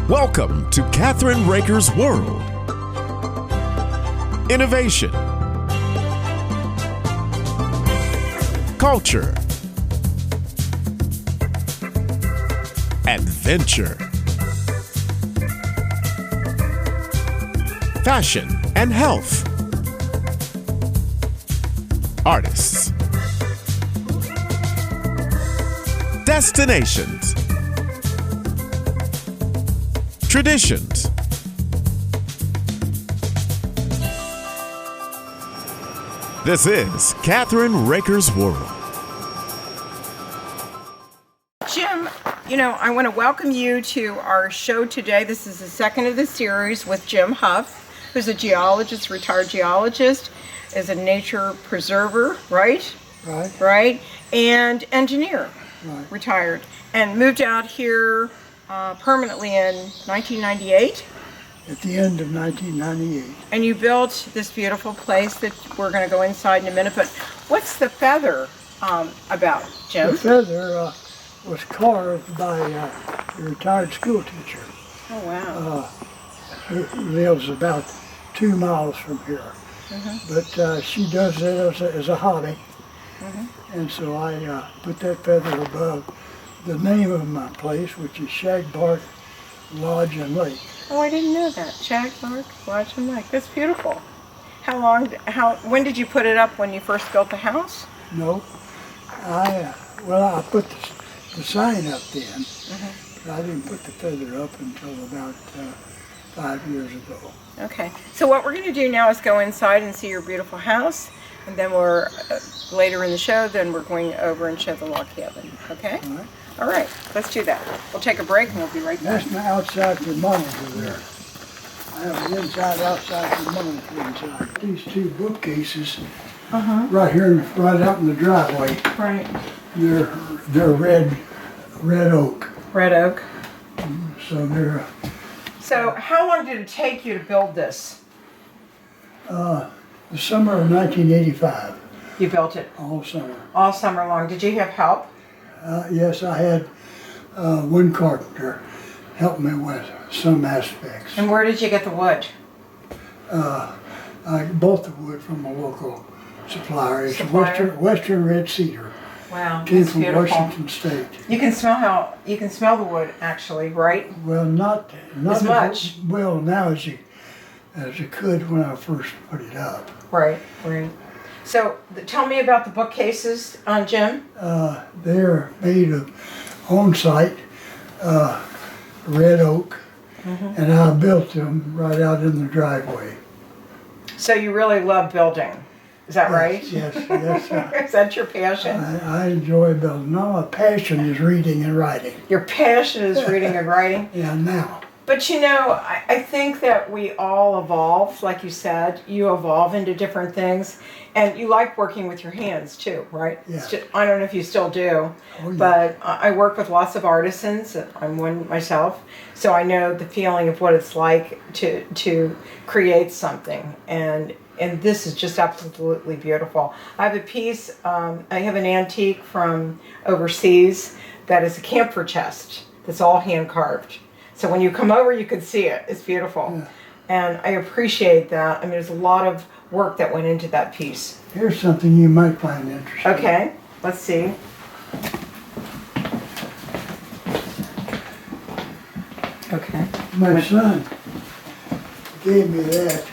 Welcome to Kathryn Raaker's World. Innovation, culture, adventure, fashion and health, artists, destinations, traditions. This is Kathryn Raaker's World. Jim, I want to welcome you to our show today. This is the second of the series with Jim Hough, who's a geologist, retired geologist, is a nature preserver, right? Right. And engineer, retired, and moved out here permanently in 1998. At the end of 1998. And you built this beautiful place that we're going to go inside in a minute. But what's the feather about, Jim? The feather was carved by a retired school teacher. Oh, wow. Who lives about 2 miles from here. But she does it as a hobby. And so I put that feather above the name of my place, which is Shagbark Lodge and Lake. Oh, I didn't know that. Shagbark Lodge and Lake. That's beautiful. When did you put it up? When you first built the house? No, I put the sign up then. But I didn't put the feather up until about 5 years ago. Okay. So what we're going to do now is go inside and see your beautiful house, and then we're later in the show. Then we're going over and show the log cabin. Okay. All right. All right, let's do that. We'll take a break and we'll be right back. That's my outside thermometer there. I have an outside thermometer inside. These two bookcases right out in the driveway. Right. They're red oak. Red oak. So they're. So how long did it take you to build this? The summer of 1985. You built it? All summer. All summer long. Did you have help? Yes, I had one carpenter help me with some aspects. And where did you get the wood? I bought the wood from a local supplier. It's Western Red Cedar. Wow, Came that's from beautiful. Washington State. You can smell the wood actually, right? Well, not as much. Well, now as you could when I first put it up. Right. So tell me about the bookcases, Jim. They're made of on-site red oak, and I built them right out in the driveway. So you really love building, is that right? Yes. Is that your passion? I enjoy building. No, my passion is reading and writing. Your passion is reading and writing? Yeah, now. But I think that we all evolve, like you said. You evolve into different things, and you like working with your hands too, right? Yeah. I don't know if you still do, but I work with lots of artisans. I'm one myself, so I know the feeling of what it's like to create something, and this is just absolutely beautiful. I have a piece, I have an antique from overseas that is a camphor chest that's all hand carved. So when you come over, you can see it. It's beautiful. Yeah. And I appreciate that. I mean, there's a lot of work that went into that piece. Here's something you might find interesting. Okay, let's see. Okay. My son gave me that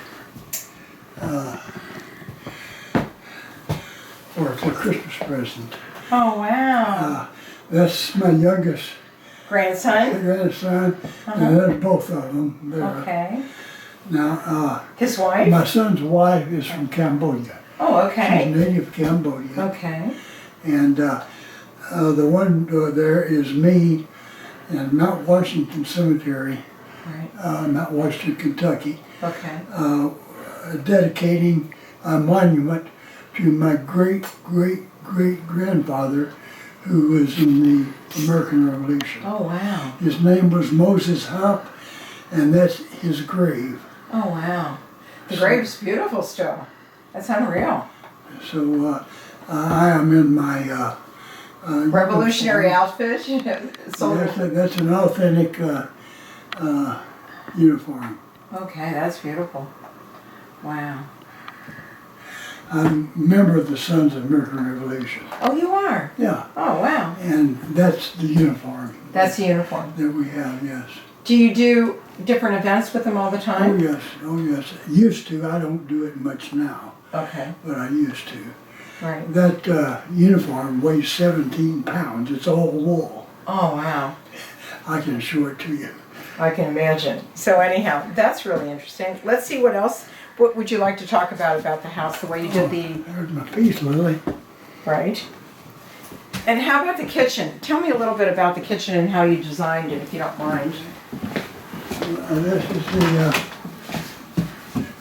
for a Christmas present. Oh, wow. That's my youngest Grandson? grandson, and there's both of them there. Okay. Now, His wife? my son's wife is from Cambodia. Oh, okay. She's native Cambodia. Okay. And the one there is me in Mount Washington Cemetery, Right. Mount Washington, Kentucky, Okay. dedicating a monument to my great-great-great-grandfather who was in the American Revolution. Oh, wow. His name was Moses Hough, and that's his grave. Oh, wow. The grave's beautiful still. That's unreal. So I am in my Revolutionary outfit. That's an authentic uniform. Okay, that's beautiful. Wow. I'm a member of the Sons of American Revolution. Oh, you are? Yeah, Oh, wow. and that's the uniform. That's the uniform. That we have, yes. Do you do different events with them all the Oh time? yes, oh yes. Used to, I don't do it much now, Okay, but I used to. right. That uniform weighs 17 pounds. It's all wool. Oh, wow. I can show it to you. I can imagine. So anyhow, that's really interesting. Let's see what else. What would you like to talk about the house, the way you did the, There's my piece, Lily. right? And how about the kitchen? Tell me a little bit about the kitchen and how you designed it, if you don't mind. This is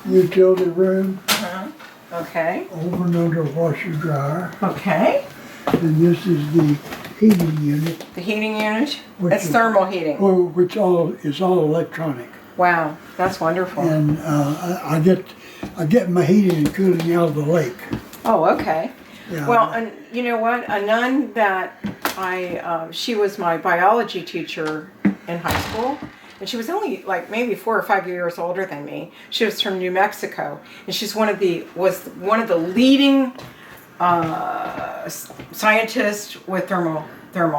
the utility room, Uh-huh. Okay. over and under washer dryer. Okay. And this is the heating unit, The heating unit? Which That's is- thermal heating. which is all electronic. Wow, that's wonderful. And I get my heating and cooling out of the lake. Oh, okay. Yeah. Well, and you know what? A nun that she was my biology teacher in high school, and she was only like maybe 4 or 5 years older than me. She was from New Mexico, and she's was one of the leading scientists with thermal.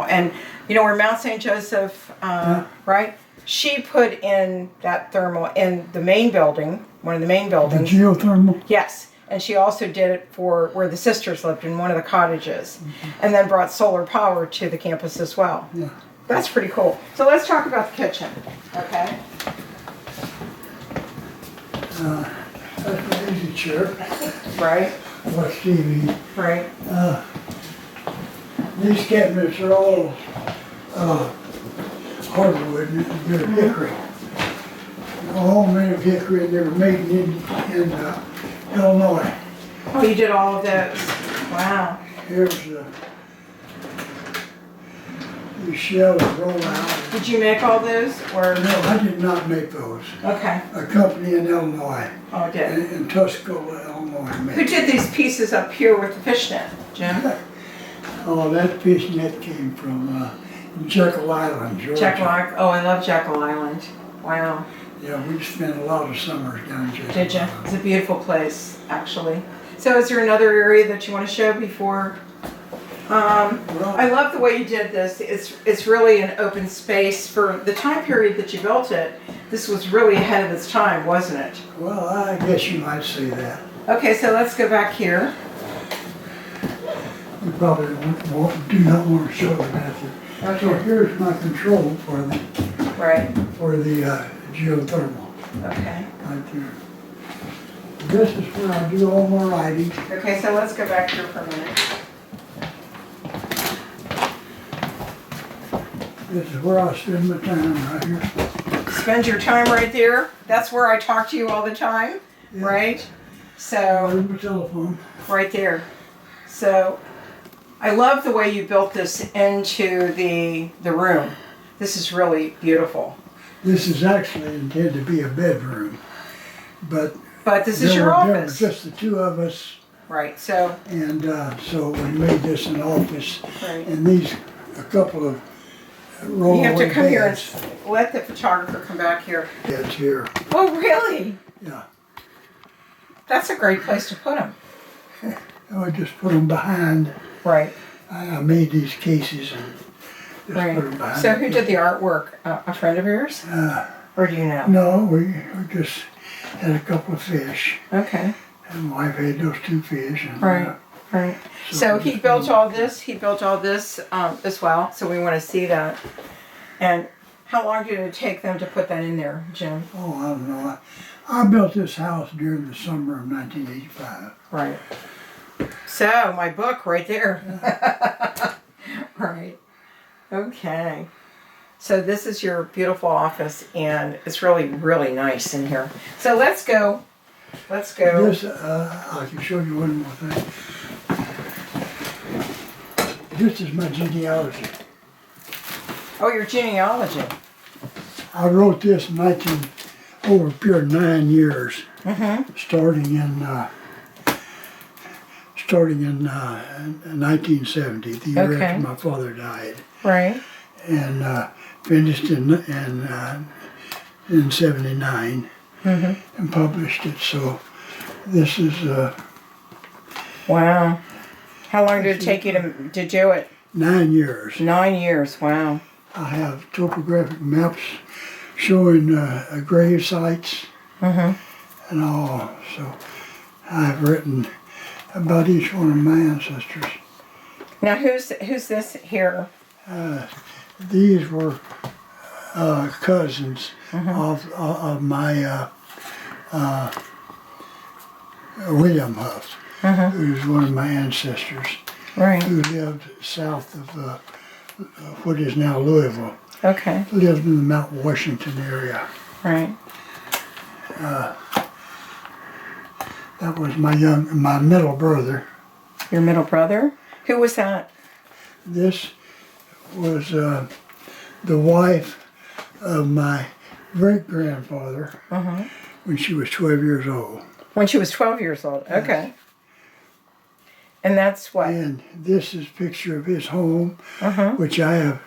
And you know where Mount St. Joseph, right? She put in that thermal in the main building, one of the main The buildings. geothermal. Yes, and she also did it for where the sisters lived in one of the cottages, and then brought solar power to the campus as well. Yeah. That's pretty cool. So let's talk about the kitchen, okay? That's my easy chair. Right, Watch TV. right. These cabinets are all hardwood and they're hickory. All made of hickory. They were made in Illinois. Oh, you did all of those. Wow. Here's these shelves roll out. Did you make all those, or No, I did not make those. Okay. A company in Illinois, Oh, did. in Tuscola, Illinois, Who made. did these pieces up here with the fishnet, Jim? Oh, that fishnet came from Jekyll Island, Georgia. Jekyll Island. Oh, I love Jekyll Island. Wow. Yeah, we spent a lot of summers down in Jekyll Did you? Island. It's a beautiful place, actually. So is there another area that you want to show before? I love the way you did this. It's really an open space. For the time period that you built it, this was really ahead of its time, wasn't it? Well, I guess you might say that. Okay, so let's go back here. You probably do not want to show the bathroom. So Okay. here's my control for the Right. geothermal, Okay. right there. This is where I do all my writing. Okay, so let's go back here for a minute. This is where I spend my time, right here. Spend your time right there. That's where I talk to you all the time, Yeah. right? So, There's my telephone. right there. So, I love the way you built this into the room. This is really beautiful. This is actually intended to be a bedroom, but But this is your there were office. just the two of us, Right, so, and so we made this an office. right. And these, a couple of rollaway You have to come here and beds. let the photographer come back here. Beds here, Oh, really? yeah. That's a great place to put them. I just put them behind. Right, I made these cases and just put them right. behind. So who did the artwork? A friend of yours? Or do you know? No, we just had a couple of fish, Okay, and my wife had those two fish. And, right, right. So we he just built put 'em- all this, as well, so we want to see that. And how long did it take them to put that in there, Jim? Oh, I don't know. I built this house during the summer of 1985. Right. So, my book right there. Right. Okay. So this is your beautiful office, and it's really, really nice in here. So let's go. Let's go. This, I can show you one more thing. This is my genealogy. Oh, your genealogy. I wrote this over a period of 9 years, starting in 1970, the year Okay. after my father died, Right. and finished in in '79 and published it. So this is Wow. How long did it take you to do it? 9 years. 9 years. Wow. I have topographic maps showing grave sites and all. So I've written about each one of my ancestors. Now, who's this here? These were cousins of my William Hough, who's one of my ancestors, Right. who lived south of what is now Louisville. Okay. Lived in the Mount Washington area. Right. That was my middle brother. Your middle brother? Who was that? This was the wife of my great-grandfather when she was 12 years old. When she was 12 years old. Okay. And that's what? And this is a picture of his home, which I have.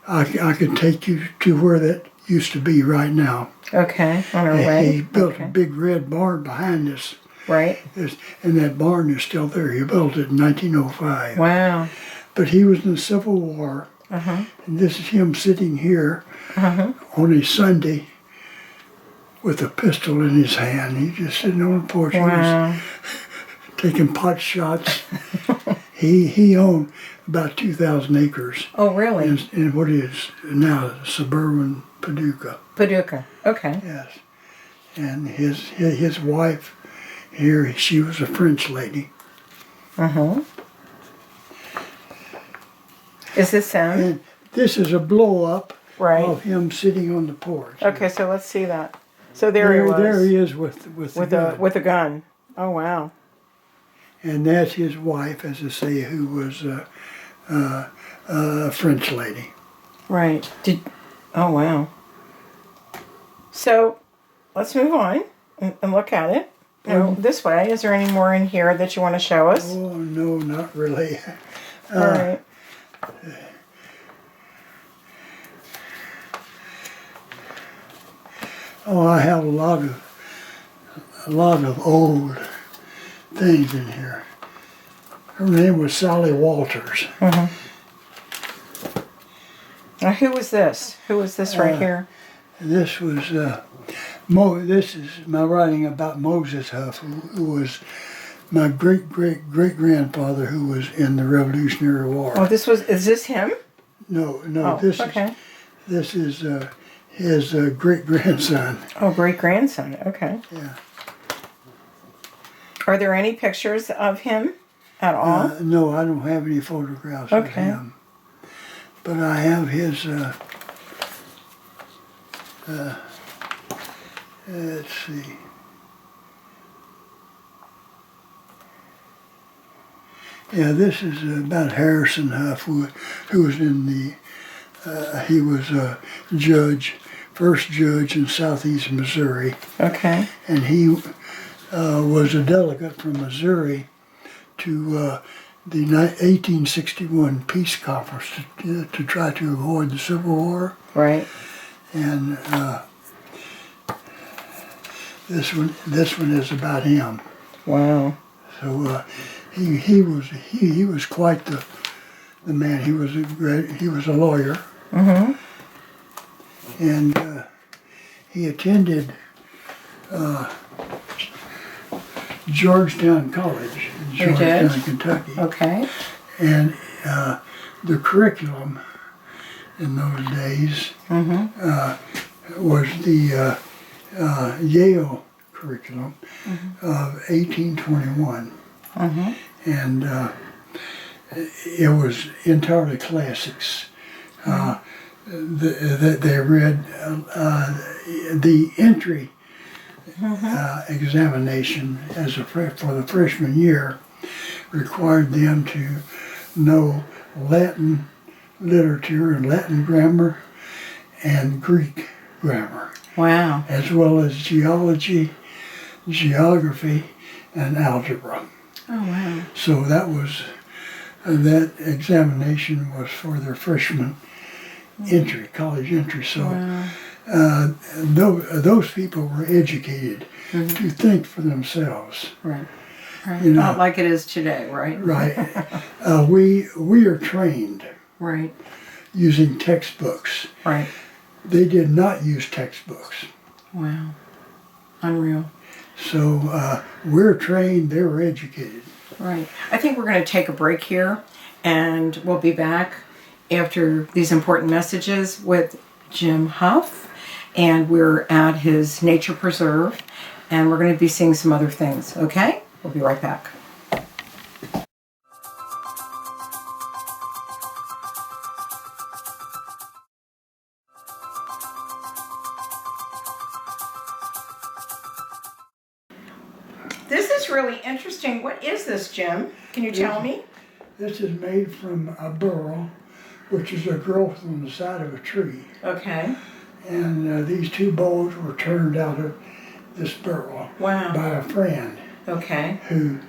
I could take you to where that used to be right now. Okay. On our way. He built a big red barn behind us. Right. And that barn is still there. He built it in 1905. Wow. But he was in the Civil War. And this is him sitting here on a Sunday with a pistol in his hand. He's just sitting on the porch. Wow. He was taking pot shots. He owned about 2,000 acres. Oh, really? In what is now suburban Paducah. Paducah. Okay. Yes. And his wife here, she was a French lady. Is this him? And this is a blow up Right. of him sitting on the porch. Okay, so let's see that. So there he was. There he is with the gun. With a gun. Oh, wow. And that's his wife, as I say, who was a French lady. Right. Oh, wow. So let's move on and look at it. Now, this way. Is there any more in here that you want to show us? Oh, no, not really. All right. Oh, I have a lot of old things in here. Her name was Sally Walters. Now, who was this? Who was this right here? This was this is my writing about Moses Hough, who was my great-great-great-grandfather, who was in the Revolutionary War. Oh, is this him? No, Oh, this is his great-grandson. Oh, great-grandson. Okay. Yeah. Are there any pictures of him at all? No, I don't have any photographs of him. But I have his, let's see. Yeah, this is about Harrison Hough, who was in the, he was a judge, first judge in southeast Missouri. Okay. And he was a delegate from Missouri to the 1861 peace conference to try to avoid the Civil War. Right. And this one is about him. Wow. So he was quite the man. He was a lawyer. And he attended Georgetown College in Georgetown, Kentucky. Okay. And the curriculum in those days was the Yale curriculum of 1821. And it was entirely classics. They read the entry examination for the freshman year required them to know Latin literature and Latin grammar and Greek grammar. Wow. As well as geology, geography, and algebra. Oh, wow. So that was, that examination was for their freshman entry, college entry. So those people were educated to think for themselves. Right. Right. You know, Not like it is today, right? right. We are trained Right. using textbooks. Right. They did not use textbooks. Wow. Unreal. So we're trained, they were educated. Right. I think we're going to take a break here, and we'll be back after these important messages with Jim Hough, and we're at his nature preserve, and we're going to be seeing some other things, okay? We'll be right back. This is really interesting. What is this, Jim? Can you tell me? This is made from a burl, which is a growth on the side of a tree. Okay. And these two bowls were turned out of this burl Wow. by a friend Okay. who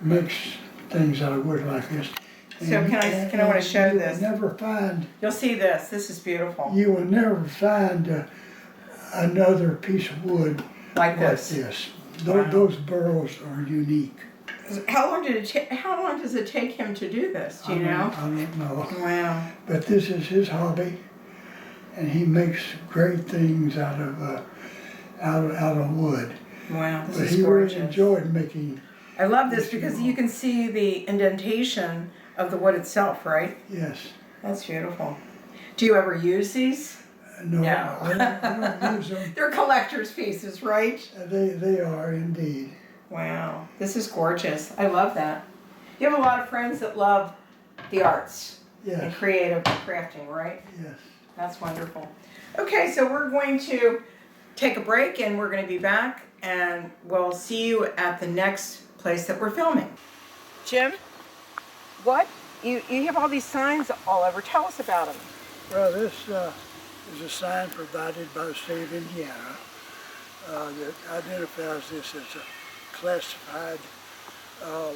makes things out of wood like this. So I want to show you this? Will never find, You'll see this. This is beautiful. you will never find another piece of wood Like this. Wow. Those burls are unique. How long does it take him to do this? Do you know? I don't know. Wow. But this is his hobby, and he makes great things out of wood. Wow. This But is he gorgeous. really enjoyed making. I love this because you can see the indentation of the wood itself, right? Yes. That's beautiful. Do you ever use these? No, No. I don't use them. They're collector's pieces, right? They are indeed. Wow. This is gorgeous. I love that. You have a lot of friends that love the arts and Yes. creative crafting, right? Yes. That's wonderful. Okay, so we're going to take a break and we're going to be back and we'll see you at the next place that we're filming. Jim, what? You have all these signs all over. Tell us about them. Well, this is a sign provided by the state of Indiana that identifies this as a classified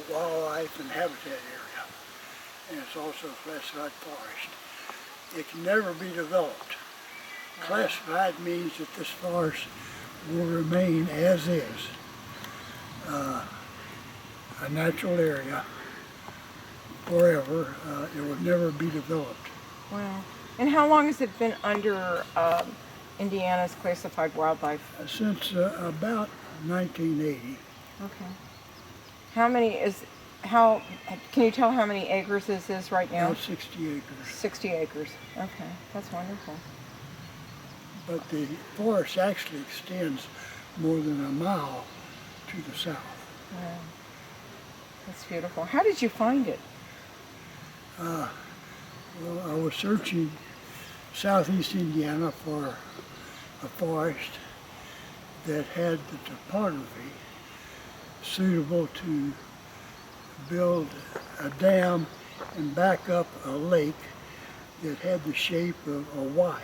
wildlife and habitat area. And it's also a classified forest. It can never be developed. Classified means that this forest will remain as is, a natural area forever. It will never be developed. Wow. And how long has it been under Indiana's classified wildlife? Since about 1980. Okay. Can you tell how many acres this is right now? About 60 acres. 60 acres. Okay, that's wonderful. But the forest actually extends more than a mile to the south. Wow. That's beautiful. How did you find it? Well, I was searching southeast Indiana for a forest that had the topography suitable to build a dam and back up a lake that had the shape of a Y.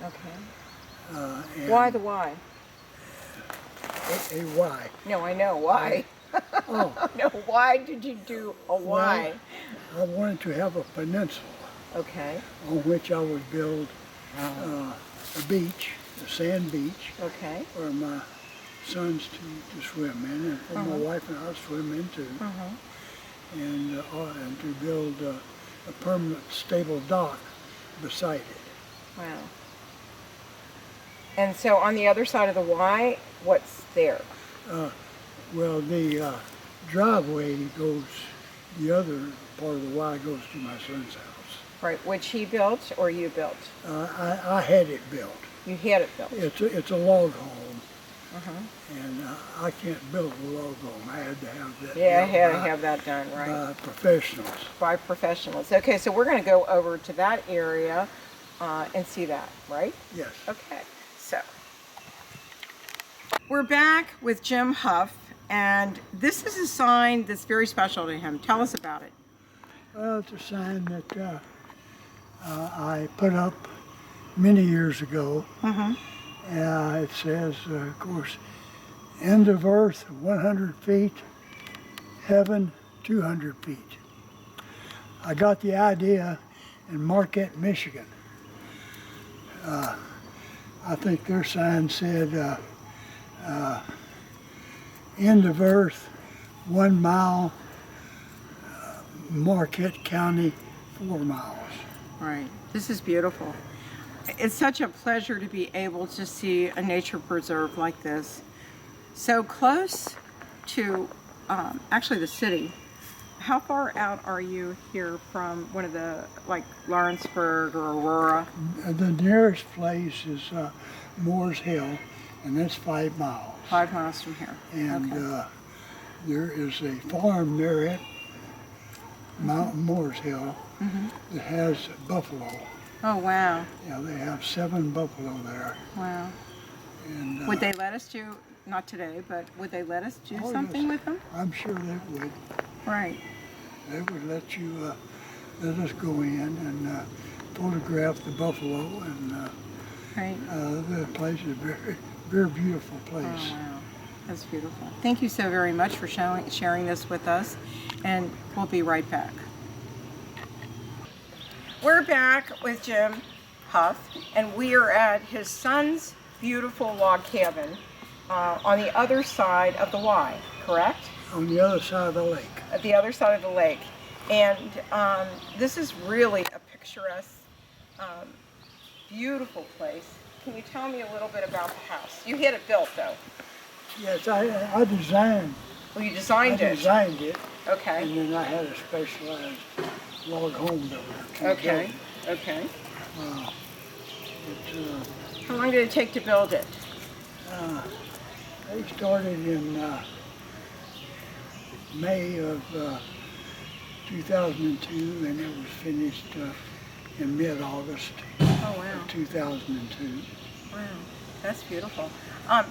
Okay. Why the Y? A Y. No, I know why. Oh. No, why did you do a Y? Well, I wanted to have a peninsula. Okay. On which I would build a beach, a sand beach, Okay. for my sons to swim in, and for my wife and I to swim in too, and to build a permanent stable dock beside it. Wow. And so on the other side of the Y, what's there? Well, the driveway goes, the other part of the Y goes to my son's house. Right, which he built or you built? I had it built. You had it built. It's a log home, and I can't build a log home. I had to have that. Yeah, I built had to by- have that done, right? by professionals. By professionals. Okay, so we're going to go over to that area and see that, right? Yes. Okay, so we're back with Jim Hough, and this is a sign that's very special to him. Tell us about it. Well, it's a sign that I put up many years ago. It says, of course, end of earth 100 feet, heaven 200 feet. I got the idea in Marquette, Michigan. I think their sign said, end of earth, 1 mile, Marquette County, 4 miles. Right. This is beautiful. It's such a pleasure to be able to see a nature preserve like this, so close to actually the city. How far out are you here from one of the, like Lawrenceburg or Aurora? The nearest place is Moores Hill, and that's 5 miles. 5 miles from here. And Okay. there is a farm there at Mount Moores Hill that has buffalo. Oh, wow. Yeah, they have 7 buffalo there. Wow. And Would they let us do, not today, but would they let us do Oh, something yes. with them? I'm sure they would. Right. They would let you let us go in and photograph the buffalo, and Right. the place is a very, very beautiful Oh, place. wow. That's beautiful. Thank you so very much for sharing this with us, and we'll be right back. We're back with Jim Hough, and we are at his son's beautiful log cabin on the other side of the Y, correct? On the other side of the lake. At the other side of the lake. And this is really a picturesque, beautiful place. Can you tell me a little bit about the house? You had it built, though. Yes, I designed. Well, you designed I it. designed it, Okay. and then I had a specialized log home builder. to Okay. build Okay. it. It's, How long did it take to build it? they started in May of 2002, and it was finished in mid-August Oh, wow. of 2002. Wow. That's beautiful.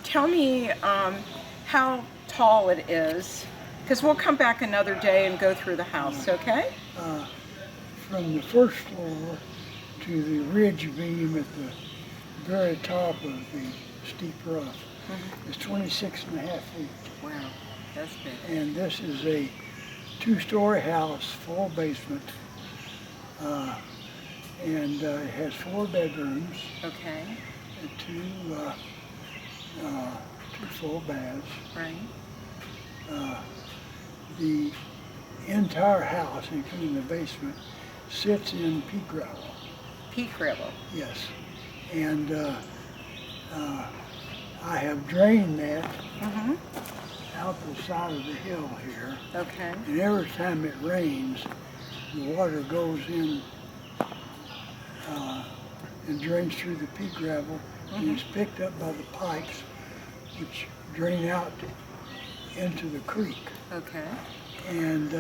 Tell me how tall it is, because we'll come back another day and go through the house, okay? From the first floor to the ridge beam at the very top of the steep roof is 26.5 feet. Wow. That's big. And this is a 2-story house, full basement, and it has 4 bedrooms Okay. and 2 full baths. Right. The entire house, including the basement, sits in pea gravel. Peat gravel. Yes, and I have drained that out the side of the hill here, Okay. and every time it rains, the water goes in and drains through the pea gravel, and is picked up by the pipes, which drain out into the creek. Okay. And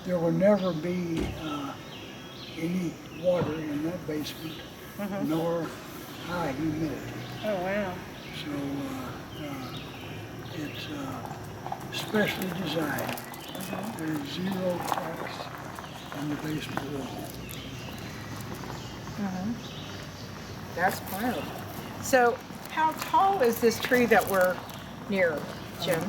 there will never be any water in that basement, nor high humidity. Oh, wow. So it's specially designed. There's 0 cracks in the basement wall. That's wild. So, how tall is this tree that we're near, Jim?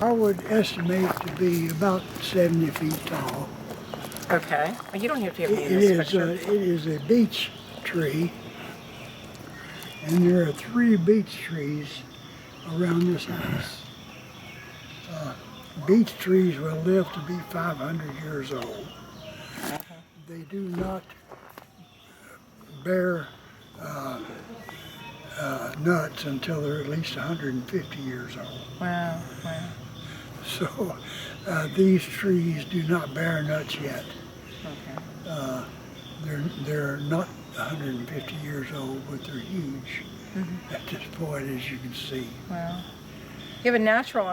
I would estimate to be about 70 feet tall. Okay. Well, you don't have to give me It this is, picture. it is a beech tree, and there are 3 beech trees around this house. Beech trees will live to be 500 years old. They do not bear nuts until they're at least 150 years old. Wow. Wow. So these trees do not bear nuts yet. Okay. They're not 150 years old, but they're huge at this point, as you can see. Wow. You have a natural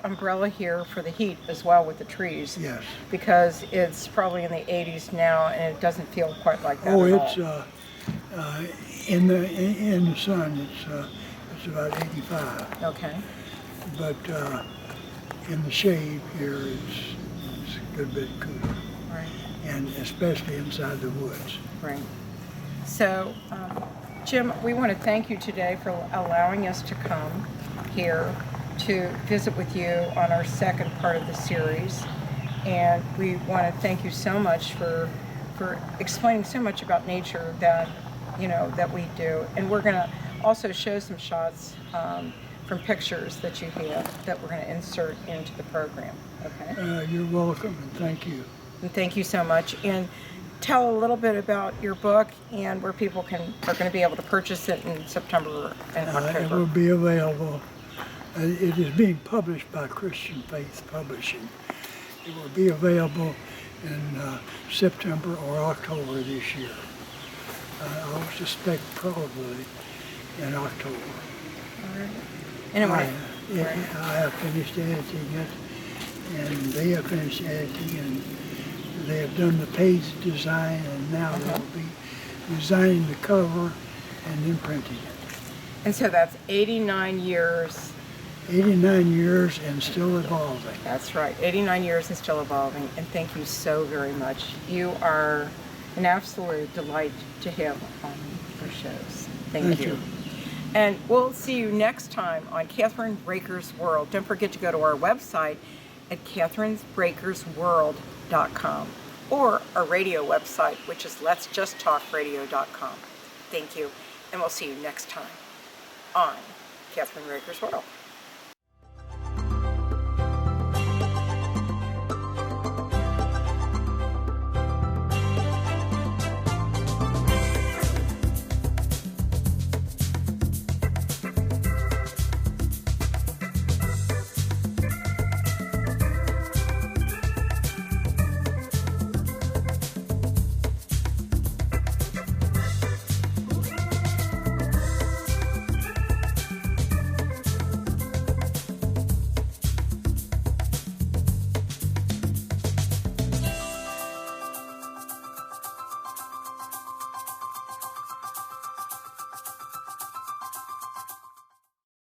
umbrella here for the heat as well with the trees. Yes. Because it's probably in the 80s now and it doesn't feel quite like that Oh, at it's all. in the sun. It's about 85, Okay. but in the shade here, it's a good bit cooler, Right. and especially inside the woods. Right. So, Jim, we want to thank you today for allowing us to come here to visit with you on our second part of the series. And we want to thank you so much for explaining so much about nature that, that we do. And we're going to also show some shots from pictures that you have that we're going to insert into the program. Okay. You're welcome, and thank you. And thank you so much. And tell a little bit about your book and where people are going to be able to purchase it in September and It October. will be available. It is being published by Christian Faith Publishing. It will be available in September or October this year. I would suspect probably in October. All right. Anyway, I have finished editing it, and they have finished editing, and they have done the page design, and now they'll be designing the cover and then printing it. and so that's 89 years. 89 years and still evolving. That's right, 89 years and still evolving. And thank you so very much. You are an absolute delight to have on our shows. Thank you. And we'll see you next time on Kathryn Raaker's World. Don't forget to go to our website at kathrynraakersworld.com or our radio website, which is letsjusttalkradio.com. Thank you, and we'll see you next time on Kathryn Raaker's World.